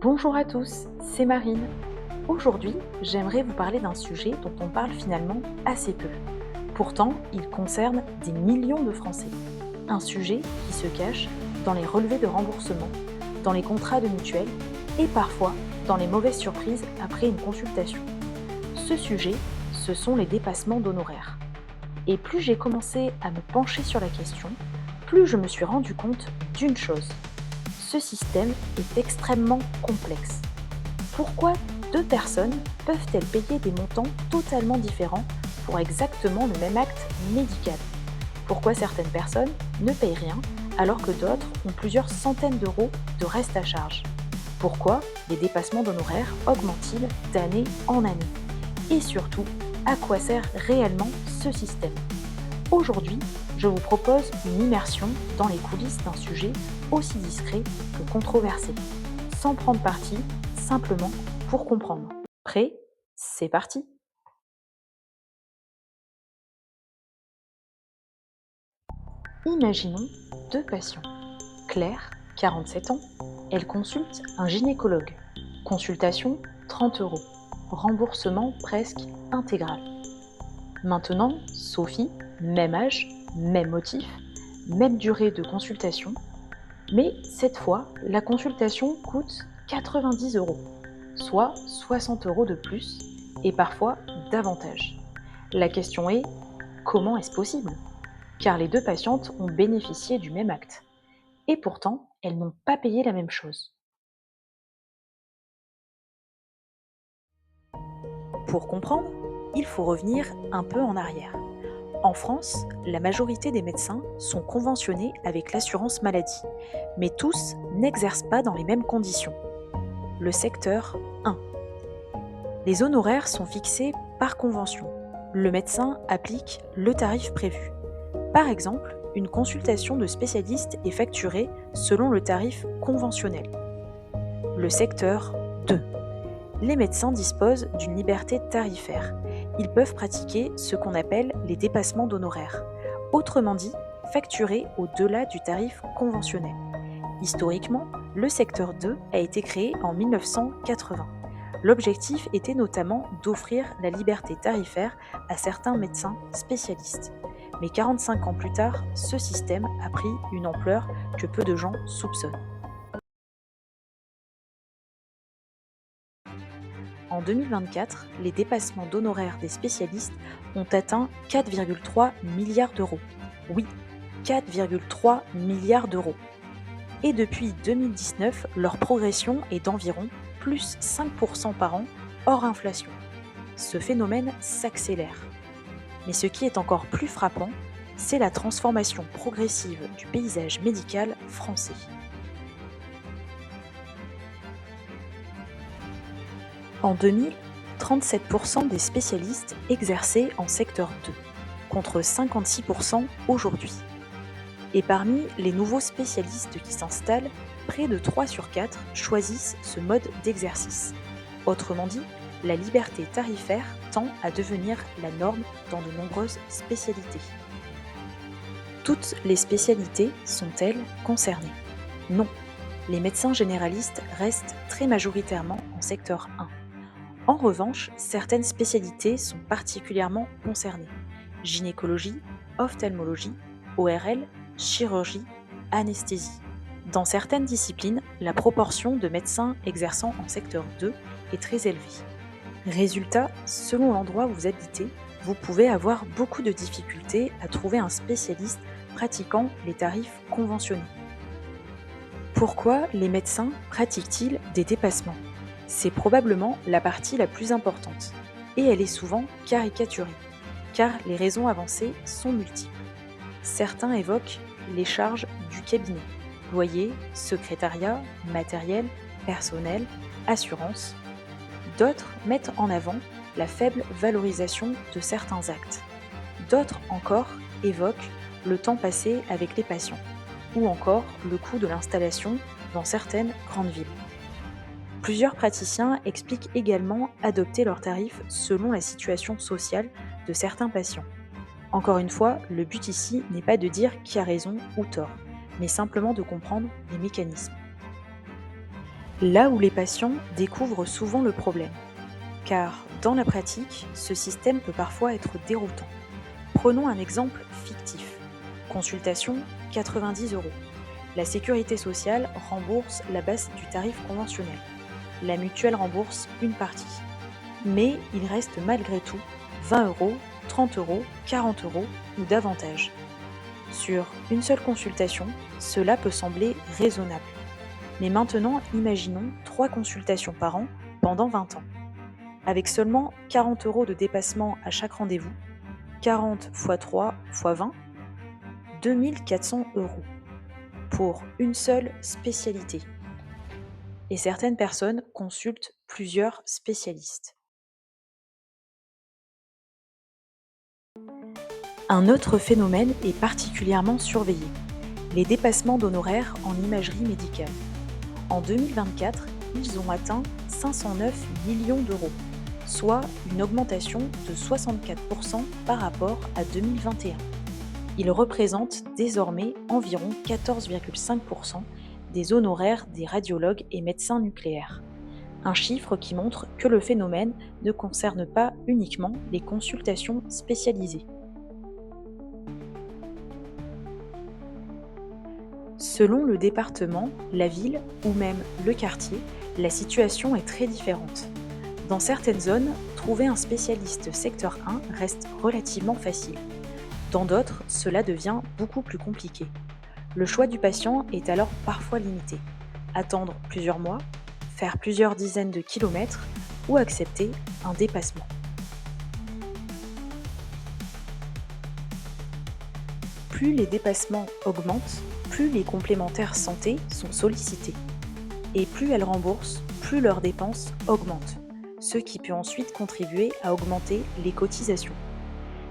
Bonjour à tous, c'est Marine. Aujourd'hui, j'aimerais vous parler d'un sujet dont on parle finalement assez peu. Pourtant, il concerne des millions de Français. Un sujet qui se cache dans les relevés de remboursement, dans les contrats de mutuelle et parfois dans les mauvaises surprises après une consultation. Ce sujet, ce sont les dépassements d'honoraires. Et plus j'ai commencé à me pencher sur la question, plus je me suis rendu compte d'une chose. Ce système est extrêmement complexe. Pourquoi deux personnes peuvent-elles payer des montants totalement différents pour exactement le même acte médical? Pourquoi certaines personnes ne payent rien alors que d'autres ont plusieurs centaines d'euros de reste à charge? Pourquoi les dépassements d'honoraires augmentent-ils d'année en année? Et surtout, à quoi sert réellement ce système? Aujourd'hui, je vous propose une immersion dans les coulisses d'un sujet aussi discret que controversé, sans prendre parti, simplement pour comprendre. Prêt? C'est parti! Imaginons deux patients. Claire, 47 ans, elle consulte un gynécologue. Consultation, 30 euros. Remboursement presque intégral. Maintenant, Sophie, même âge, même motif, même durée de consultation, mais cette fois, la consultation coûte 90 euros, soit 60 euros de plus et parfois davantage. La question est, comment est-ce possible? Car les deux patientes ont bénéficié du même acte. Et pourtant, elles n'ont pas payé la même chose. Pour comprendre, il faut revenir un peu en arrière. En France, la majorité des médecins sont conventionnés avec l'assurance maladie, mais tous n'exercent pas dans les mêmes conditions. Le secteur 1. Les honoraires sont fixés par convention. Le médecin applique le tarif prévu. Par exemple, une consultation de spécialiste est facturée selon le tarif conventionnel. Le secteur 2. Les médecins disposent d'une liberté tarifaire. Ils peuvent pratiquer ce qu'on appelle les dépassements d'honoraires. Autrement dit, facturer au-delà du tarif conventionnel. Historiquement, le secteur 2 a été créé en 1980. L'objectif était notamment d'offrir la liberté tarifaire à certains médecins spécialistes. Mais 45 ans plus tard, ce système a pris une ampleur que peu de gens soupçonnent. En 2024, les dépassements d'honoraires des spécialistes ont atteint 4,3 milliards d'euros. Oui, 4,3 milliards d'euros. Et depuis 2019, leur progression est d'environ plus 5% par an hors inflation. Ce phénomène s'accélère. Mais ce qui est encore plus frappant, c'est la transformation progressive du paysage médical français. En 2000, 37% des spécialistes exerçaient en secteur 2, contre 56% aujourd'hui. Et parmi les nouveaux spécialistes qui s'installent, près de 3 sur 4 choisissent ce mode d'exercice. Autrement dit, la liberté tarifaire tend à devenir la norme dans de nombreuses spécialités. Toutes les spécialités sont-elles concernées? Non, les médecins généralistes restent très majoritairement en secteur 1. En revanche, certaines spécialités sont particulièrement concernées. Gynécologie, ophtalmologie, ORL, chirurgie, anesthésie. Dans certaines disciplines, la proportion de médecins exerçant en secteur 2 est très élevée. Résultat, selon l'endroit où vous habitez, vous pouvez avoir beaucoup de difficultés à trouver un spécialiste pratiquant les tarifs conventionnés. Pourquoi les médecins pratiquent-ils des dépassements? C'est probablement la partie la plus importante, et elle est souvent caricaturée, car les raisons avancées sont multiples. Certains évoquent les charges du cabinet, loyer, secrétariat, matériel, personnel, assurance. D'autres mettent en avant la faible valorisation de certains actes. D'autres encore évoquent le temps passé avec les patients, ou encore le coût de l'installation dans certaines grandes villes. Plusieurs praticiens expliquent également adopter leurs tarifs selon la situation sociale de certains patients. Encore une fois, le but ici n'est pas de dire qui a raison ou tort, mais simplement de comprendre les mécanismes. Là où les patients découvrent souvent le problème. Car dans la pratique, ce système peut parfois être déroutant. Prenons un exemple fictif. Consultation, 90 euros. La sécurité sociale rembourse la base du tarif conventionnel. La mutuelle rembourse une partie. Mais il reste malgré tout 20 euros, 30 euros, 40 euros ou davantage. Sur une seule consultation, cela peut sembler raisonnable. Mais maintenant, imaginons 3 consultations par an pendant 20 ans. Avec seulement 40 euros de dépassement à chaque rendez-vous, 40 x 3 x 20, 2400 euros pour une seule spécialité. Et certaines personnes consultent plusieurs spécialistes. Un autre phénomène est particulièrement surveillé, les dépassements d'honoraires en imagerie médicale. En 2024, ils ont atteint 509 millions d'euros, soit une augmentation de 64% par rapport à 2021. Ils représentent désormais environ 14,5% des honoraires des radiologues et médecins nucléaires. Un chiffre qui montre que le phénomène ne concerne pas uniquement les consultations spécialisées. Selon le département, la ville ou même le quartier, la situation est très différente. Dans certaines zones, trouver un spécialiste secteur 1 reste relativement facile. Dans d'autres, cela devient beaucoup plus compliqué. Le choix du patient est alors parfois limité. Attendre plusieurs mois, faire plusieurs dizaines de kilomètres ou accepter un dépassement. Plus les dépassements augmentent, plus les complémentaires santé sont sollicités. Et plus elles remboursent, plus leurs dépenses augmentent, ce qui peut ensuite contribuer à augmenter les cotisations.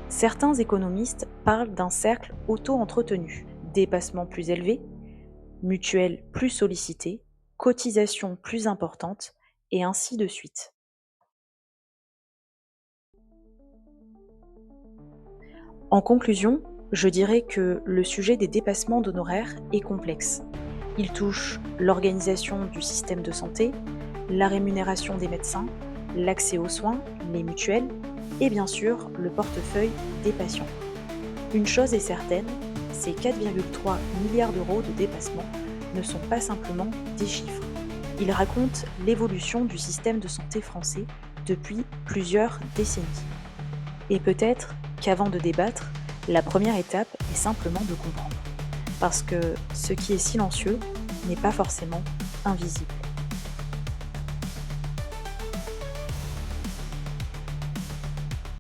Certains économistes parlent d'un cercle auto-entretenu, dépassements plus élevés, mutuelles plus sollicitées, cotisations plus importantes, et ainsi de suite. En conclusion, je dirais que le sujet des dépassements d'honoraires est complexe. Il touche l'organisation du système de santé, la rémunération des médecins, l'accès aux soins, les mutuelles et bien sûr le portefeuille des patients. Une chose est certaine, ces 4,3 milliards d'euros de dépassement ne sont pas simplement des chiffres. Ils racontent l'évolution du système de santé français depuis plusieurs décennies. Et peut-être qu'avant de débattre, la première étape est simplement de comprendre. Parce que ce qui est silencieux n'est pas forcément invisible.